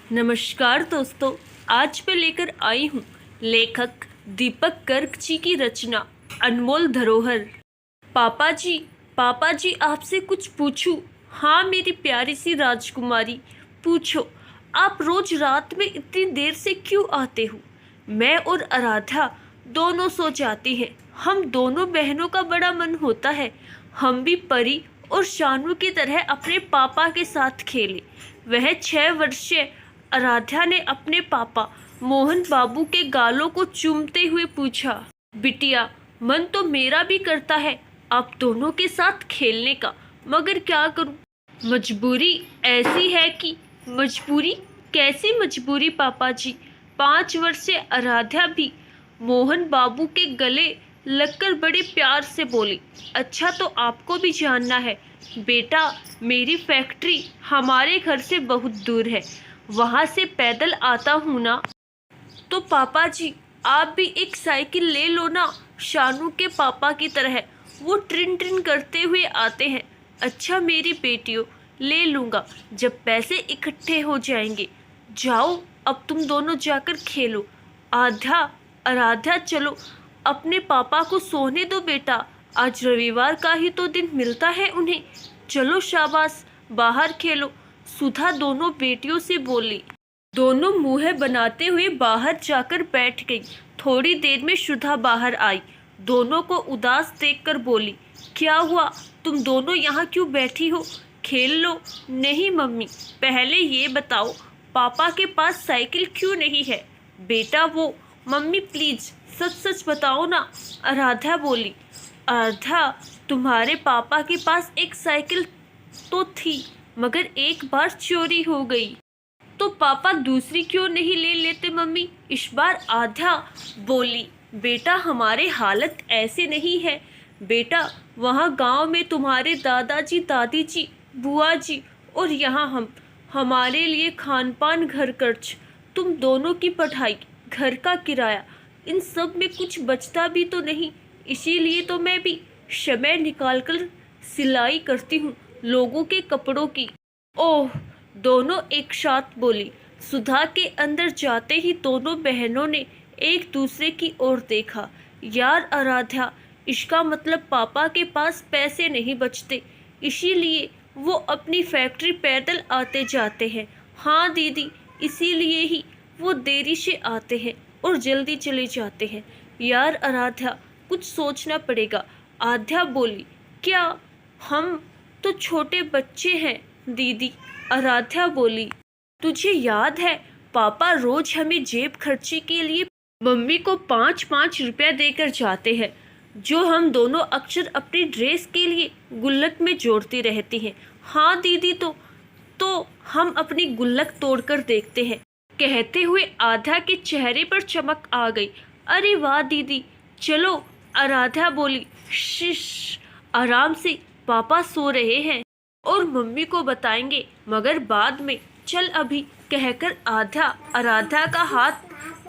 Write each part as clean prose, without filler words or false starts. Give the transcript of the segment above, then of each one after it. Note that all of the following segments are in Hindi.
नमस्कार दोस्तों, आज मैं लेकर आई हूँ लेखक दीपक गर्ग जी की रचना अनमोल धरोहर। पापा जी आपसे कुछ पूछूं? हाँ मेरी प्यारी सी राजकुमारी, पूछो। आप रोज रात में इतनी देर से क्यों आते हो? मैं और आराध्या दोनों सो जाती हैं। हम दोनों बहनों का बड़ा मन होता है हम भी परी और शानू की तरह अपने पापा के साथ खेले। वह 6 वर्षीय आराध्या ने अपने पापा मोहन बाबू के गालों को चूमते हुए पूछा, बिटिया मन तो मेरा भी करता है आप दोनों के साथ खेलने का, मगर क्या करूं? मजबूरी ऐसी है कि मजबूरी कैसी मजबूरी पापा जी? 5 वर्षीय आराध्या भी मोहन बाबू के गले लगकर बड़े प्यार से बोली, अच्छा तो आपको भी जानना है बेटा, मेरी फैक्ट्री हमारे घर से बहुत दूर है, वहां से पैदल आता हूँ ना। तो पापा जी आप भी एक साइकिल ले लो ना, शानू के पापा की तरह, वो ट्रिन ट्रिन करते हुए आते हैं। अच्छा मेरी बेटियों, ले लूँगा जब पैसे इकट्ठे हो जाएंगे। जाओ अब तुम दोनों जाकर खेलो। आराध्या चलो, अपने पापा को सोने दो बेटा, आज रविवार का ही तो दिन मिलता है उन्हें। चलो शाबाश, बाहर खेलो। सुधा दोनों बेटियों से बोली। दोनों मुँह बनाते हुए बाहर जाकर बैठ गई। थोड़ी देर में सुधा बाहर आई, दोनों को उदास देखकर बोली, क्या हुआ, तुम दोनों यहाँ क्यों बैठी हो? खेल लो। नहीं मम्मी, पहले ये बताओ पापा के पास साइकिल क्यों नहीं है? बेटा वो, मम्मी प्लीज सच सच बताओ ना, आराध्या बोली। आराध्या, तुम्हारे पापा के पास एक साइकिल तो थी, मगर एक बार चोरी हो गई। तो पापा दूसरी क्यों नहीं ले लेते मम्मी? इस बार आध्या बोली। बेटा हमारे हालत ऐसे नहीं है बेटा, वहाँ गांव में तुम्हारे दादाजी दादी जी बुआ जी और यहाँ हमारे लिए खान पान घर खर्च, तुम दोनों की पढ़ाई, घर का किराया, इन सब में कुछ बचता भी तो नहीं। इसीलिए तो मैं भी समय निकालकर सिलाई करती हूँ लोगों के कपड़ों की। ओह, दोनों एक साथ बोली। सुधा के अंदर जाते ही दोनों बहनों ने एक दूसरे की ओर देखा। यार आराध्या, इसका मतलब पापा के पास पैसे नहीं बचते, इसीलिए वो अपनी फैक्ट्री पैदल आते जाते हैं। हाँ दीदी, इसीलिए ही वो देरी से आते हैं और जल्दी चले जाते हैं। यार आराध्या, कुछ सोचना पड़ेगा। आध्या बोली। क्या? हम तो छोटे बच्चे हैं दीदी, आराध्या बोली। तुझे याद है पापा रोज हमें जेब खर्चे के लिए मम्मी को 5-5 रुपया देकर जाते हैं, जो हम दोनों अक्सर अपनी ड्रेस के लिए गुल्लक में जोड़ती रहती हैं। हाँ दीदी, तो हम अपनी गुल्लक तोड़कर देखते हैं। कहते हुए आध्या के चेहरे पर चमक आ गई। अरे वाह दीदी, चलो, आराध्या बोली। शिश, आराम से, पापा सो रहे हैं और मम्मी को बताएंगे, मगर बाद में, चल अभी, कहकर आराध्या का हाथ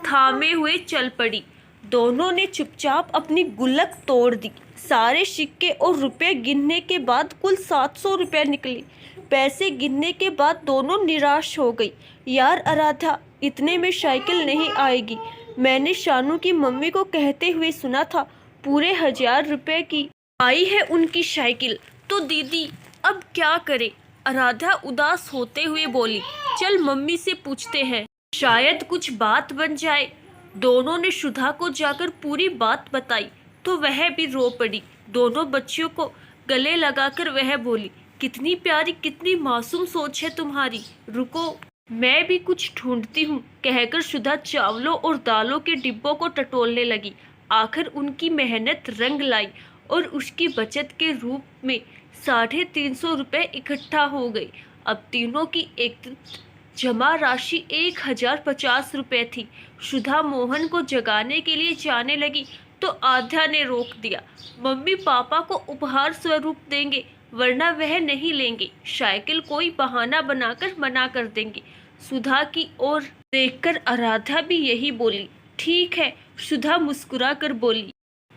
थामे हुए चल पड़ी। दोनों ने चुपचाप अपनी गुल्लक तोड़ दी। सारे सिक्के और रुपए गिनने के बाद कुल 700 रुपये निकले। पैसे गिनने के बाद दोनों निराश हो गई। यार आराध्या, इतने में साइकिल नहीं आएगी, मैंने शानू की मम्मी को कहते हुए सुना था, पूरे 1000 रुपये की आई है उनकी साइकिल। तो दीदी अब क्या करे? आराध्या उदास होते हुए बोली। चल मम्मी से पूछते हैं, शायद कुछ बात बन जाए। दोनों ने सुधा को जाकर पूरी बात बताई तो वह भी रो पड़ी। दोनों बच्चियों को गले लगाकर वह बोली, कितनी प्यारी, कितनी मासूम सोच है तुम्हारी, रुको मैं भी कुछ ढूंढती हूँ, कहकर सुधा चावलों और दालों के डिब्बों को टटोलने लगी। आखिर उनकी मेहनत रंग लाई और उसकी बचत के रूप में 350 रुपये इकट्ठा हो गई। अब तीनों की एक जमा राशि 1050 रुपये थी। सुधा मोहन को जगाने के लिए जाने लगी तो आध्या ने रोक दिया। मम्मी पापा को उपहार स्वरूप देंगे, वरना वह नहीं लेंगे। साइकिल कोई बहाना बनाकर मना कर देंगे। सुधा की ओर देखकर आराध्या भी यही बोली। ठीक है, सुधा मुस्कुरा कर बोली।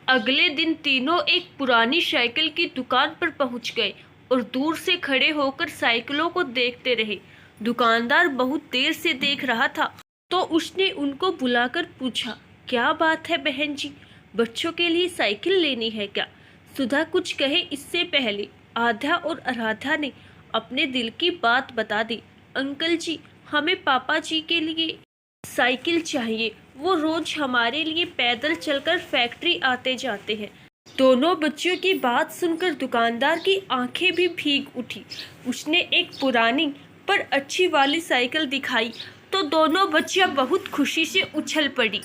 अगले दिन तीनों एक पुरानी साइकिल की दुकान पर पहुंच गए और दूर से खड़े होकर साइकिलों को देखते रहे। दुकानदार बहुत देर से देख रहा था तो उसने उनको बुलाकर पूछा, क्या बात है बहन जी, बच्चों के लिए साइकिल लेनी है क्या? सुधा कुछ कहे इससे पहले आध्या और आराध्या ने अपने दिल की बात बता दी। अंकल जी, हमें पापा जी के लिए साइकिल चाहिए, वो रोज हमारे लिए पैदल चलकर फैक्ट्री आते जाते हैं। दोनों बच्चों की बात सुनकर दुकानदार की आंखें भी भीग उठी। उसने एक पुरानी पर अच्छी वाली साइकिल दिखाई तो दोनों बच्चियां बहुत खुशी से उछल पड़ी।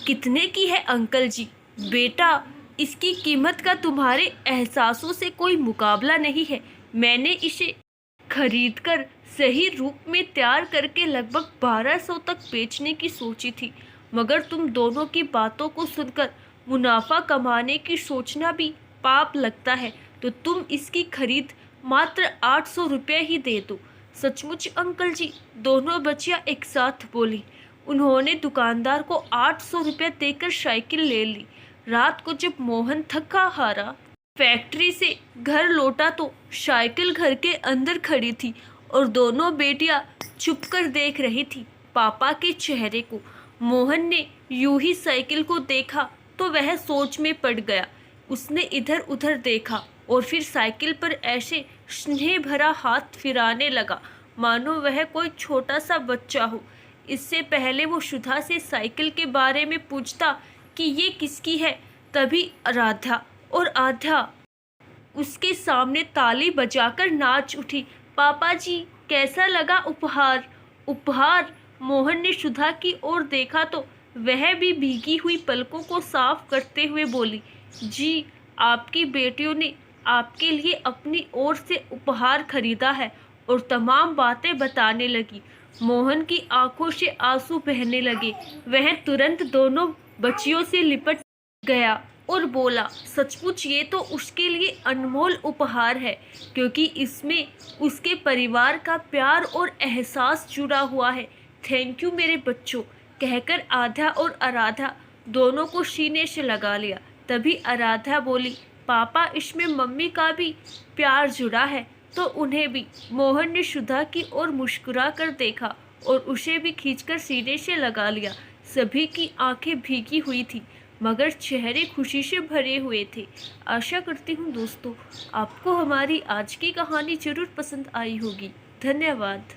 कितने की है अंकल जी? बेटा, इसकी कीमत का तुम्हारे एहसासों से कोई मुकाबला नहीं है। मैंने इसे खरीदकर सही रूप में तैयार करके लगभग 1200 तक बेचने की सोची थी, मगर तुम दोनों की बातों को सुनकर मुनाफा कमाने की सोचना भी पाप लगता है, तो तुम इसकी खरीद मात्र 800 रुपये ही दे दो। सचमुच अंकल जी? दोनों बच्चियां एक साथ बोली। उन्होंने दुकानदार को 800 रुपये देकर साइकिल ले ली। रात को जब मोहन थका हारा फैक्ट्री से घर लौटा तो साइकिल घर के अंदर खड़ी थी और दोनों बेटियां छुपकर देख रही थी पापा के चेहरे को। मोहन ने यूं ही साइकिल को देखा तो वह सोच में पड़ गया। उसने इधर उधर देखा और फिर साइकिल पर ऐसे स्नेह भरा हाथ फिराने लगा मानो वह कोई छोटा सा बच्चा हो। इससे पहले वो सुधा से साइकिल के बारे में पूछता कि ये किसकी है, तभी आराध्या और आध्या उसके सामने ताली बजाकर नाच उठी। पापा जी, कैसा लगा उपहार? उपहार? मोहन ने सुधा की ओर देखा तो वह भी भीगी हुई पलकों को साफ करते हुए बोली, जी, आपकी बेटियों ने आपके लिए अपनी ओर से उपहार खरीदा है, और तमाम बातें बताने लगी। मोहन की आंखों से आंसू बहने लगे। वह तुरंत दोनों बच्चियों से लिपट गया और बोला, सचमुच ये तो उसके लिए अनमोल उपहार है, क्योंकि इसमें उसके परिवार का प्यार और एहसास जुड़ा हुआ है। थैंक यू मेरे बच्चों, कहकर आध्या और आराध्या दोनों को सीने से लगा लिया। तभी आराध्या बोली, पापा, इसमें मम्मी का भी प्यार जुड़ा है तो उन्हें भी। मोहन ने सुधा की ओर मुस्कुरा कर देखा और उसे भी खींचकर सीने से लगा लिया। सभी की आंखें भीगी हुई थी मगर चेहरे खुशी से भरे हुए थे। आशा करती हूँ दोस्तों आपको हमारी आज की कहानी जरूर पसंद आई होगी। धन्यवाद।